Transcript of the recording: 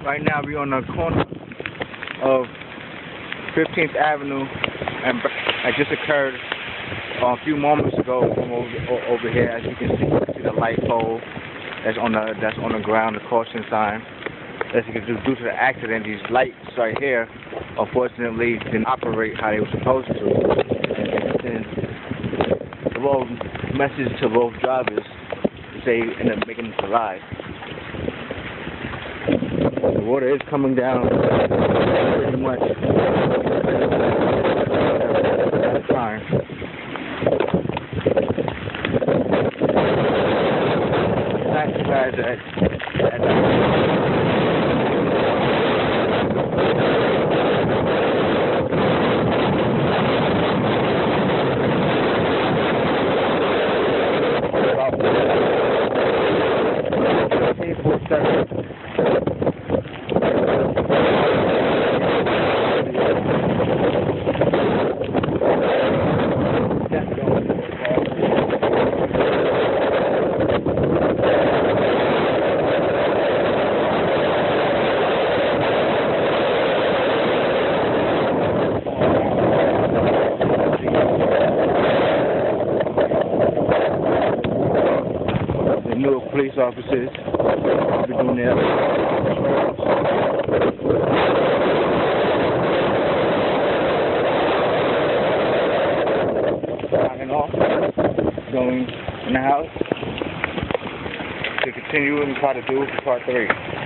Right now we're on the corner of 15th Avenue, and it just occurred a few moments ago from over here. As you can see the light pole that's on the ground, the caution sign. As you can do, due to the accident, these lights right here, unfortunately, didn't operate how they were supposed to. And the road message to both drivers to say end up making them collide. The water is coming down pretty much. That's fine. Thank you guys the Newark police officers will be doing their signing off, going in the house to continue and try to do for part 3.